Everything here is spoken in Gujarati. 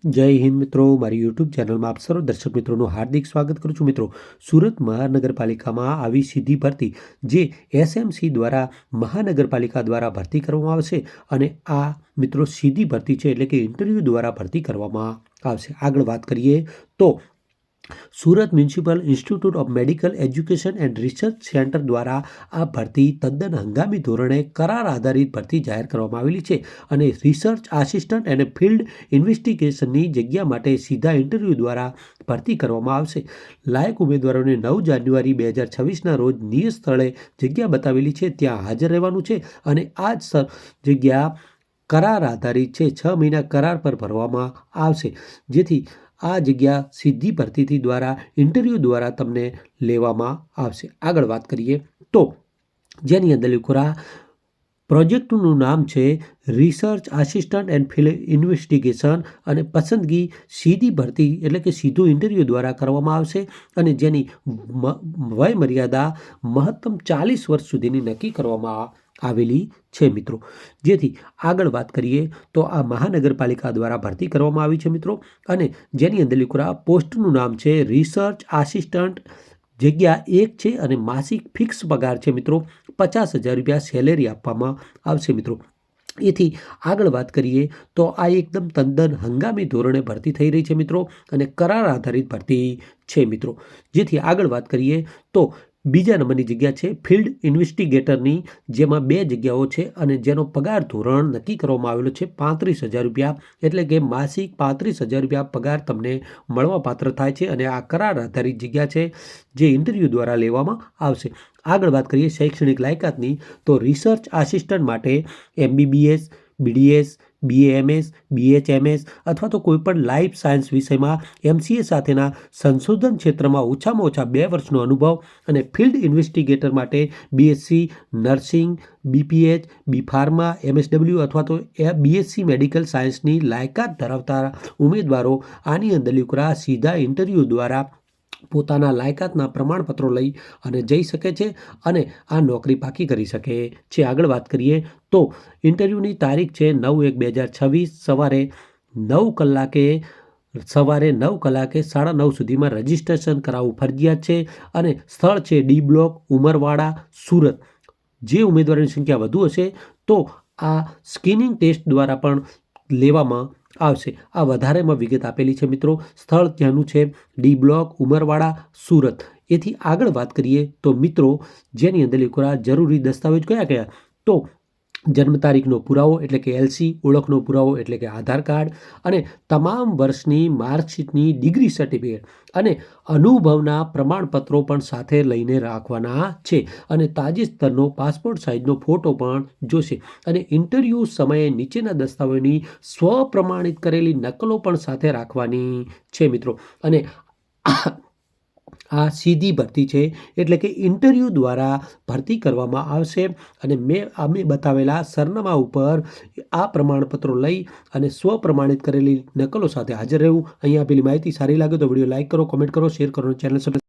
જય હિન્દ મિત્રો, મારી યુટ્યુબ ચેનલમાં આપ સર્વ દર્શક મિત્રોનું હાર્દિક સ્વાગત કરું છું. મિત્રો, સુરત મહાનગરપાલિકામાં આવી સીધી ભરતી જે એસએમસી દ્વારા મહાનગરપાલિકા દ્વારા ભરતી કરવામાં આવશે અને આ મિત્રો સીધી ભરતી છે, એટલે કે ઇન્ટરવ્યૂ દ્વારા ભરતી કરવામાં આવશે. આગળ વાત કરીએ તો Surat municipal institute of medical education and research centre દ્વારા આ ભરતી તદ્દન હંગામી ધોરણે કરાર આધારિત ભરતી જાહેર કરવામાં આવેલી છે અને રિસર્ચ આસિસ્ટન્ટ અને ફિલ્ડ ઇન્વેસ્ટિગેશનની જગ્યા માટે સીધા ઇન્ટરવ્યૂ દ્વારા ભરતી કરવામાં આવશે. લાયક ઉમેદવારોને 9 જાન્યુઆરી 2026ના રોજ નિયત સ્થળે જગ્યા બતાવેલી છે ત્યાં હાજર રહેવાનું છે અને આ જ જગ્યા કરાર આધારિત છે. 6 મહિના કરાર પર ભરવામાં આવશે, જેથી આ જગ્યા સીધી ભરતીથી દ્વારા ઇન્ટરવ્યૂ દ્વારા તમને લેવામાં આવશે. આગળ વાત કરીએ તો જેની અંદર લિખોરા પ્રોજેક્ટનું નામ છે research assistant and field investigation અને પસંદગી સીધી ભરતી એટલે કે સીધું ઇન્ટરવ્યૂ દ્વારા કરવામાં આવશે અને જેની વય મર્યાદા મહત્તમ 40 વર્ષ સુધીની નક્કી કરવામાં આવેલી છે. મિત્રો, જેથી આગળ વાત કરીએ તો આ મહાનગરપાલિકા દ્વારા ભરતી કરવામાં આવી છે મિત્રો, અને જેની અંદર લિખોરા પોસ્ટનું નામ છે રિસર્ચ આસિસ્ટન્ટ, જગ્યા 1 છે અને માસિક ફિક્સ પગાર છે મિત્રો, 50,000 રૂપિયા સેલેરી આપવામાં આવશે મિત્રો. એથી આગળ વાત કરીએ તો આ એકદમ તદ્દન હંગામી ધોરણે ભરતી થઈ રહી છે મિત્રો અને કરાર આધારિત ભરતી છે મિત્રો. જેથી આગળ વાત કરીએ તો બીજા નંબરની જગ્યા છે ફિલ્ડ ઇન્વેસ્ટિગેટરની, જેમાં 2 જગ્યાઓ છે અને જેનો પગાર ધોરણ નક્કી કરવામાં આવેલો છે 35,000 રૂપિયા, એટલે કે માસિક 35,000 રૂપિયા પગાર તમને મળવાપાત્ર થાય છે અને આ કરાર આધારિત જગ્યા છે જે ઇન્ટરવ્યૂ દ્વારા લેવામાં આવશે. આગળ વાત કરીએ શૈક્ષણિક લાયકાતની તો રિસર્ચ આસિસ્ટન્ટ માટે MBBS, BDS, BAMS, BHMS અથવા તો કોઈપણ લાઈફ સાયન્સ વિષયમાં MCA સાથેના સંશોધન ક્ષેત્રમાં ઓછામાં ઓછા 2 વર્ષનો અનુભવ અને ફિલ્ડ ઇન્વેસ્ટિગેટર માટે BSc nursing, BPH, B.Pharma, MSW અથવા તો BSc મેડિકલ સાયન્સની લાયકાત ધરાવતા ઉમેદવારો આની અંદર લિખોરા સીધા ઇન્ટરવ્યૂ દ્વારા પોતાના લાયકાતના પ્રમાણપત્રો લઈ અને જઈ શકે છે અને આ નોકરી પાકી કરી શકે છે. આગળ વાત કરીએ તો ઇન્ટરવ્યૂની તારીખ છે 9/1/2026 સવારે 9 કલાકે 9:30 સુધીમાં રજિસ્ટ્રેશન કરાવવું ફરજિયાત છે અને સ્થળ છે D બ્લોક, ઉમરવાડા, સુરત. જે ઉમેદવારોની સંખ્યા વધુ હશે તો આ સ્ક્રીનિંગ ટેસ્ટ દ્વારા પણ લેવામાં આવશે. આ વધારેમાં વિગત આપેલી છે મિત્રો. સ્થળ ત્યાંનું છે D બ્લોક, ઉમરવાડા, સુરત. એથી આગળ વાત કરીએ તો મિત્રો જેની અંદર લિખોરા જરૂરી દસ્તાવેજ કયા કયા તો જન્મ તારીખનો પુરાવો એટલે કે LC, ઓળખનો પુરાવો એટલે કે આધાર કાર્ડ અને તમામ વર્ષની માર્કશીટની ડિગ્રી સર્ટિફિકેટ અને અનુભવના પ્રમાણપત્રો પણ સાથે લઈને રાખવાના છે અને તાજેતરનો પાસપોર્ટ સાઇઝનો ફોટો પણ જોશે અને ઇન્ટરવ્યૂ સમયે નીચેના દસ્તાવેજોની સ્વપ્રમાણિત કરેલી નકલો પણ સાથે રાખવાની છે મિત્રો. અને આ સીધી ભરતી છે એટલે કે ઇન્ટરવ્યૂ દ્વારા ભરતી કરવામાં આવશે અને અમે બતાવેલા સરનામા ઉપર આ પ્રમાણપત્રો લઈ અને સ્વપ્રમાણિત કરેલી નકલો સાથે હાજર રહેવું. અહીંયા આપેલી માહિતી સારી લાગે તો વિડીયો લાઇક કરો, કોમેન્ટ કરો, શેર કરો, ચેનલ સબસ્ક્રાઇબ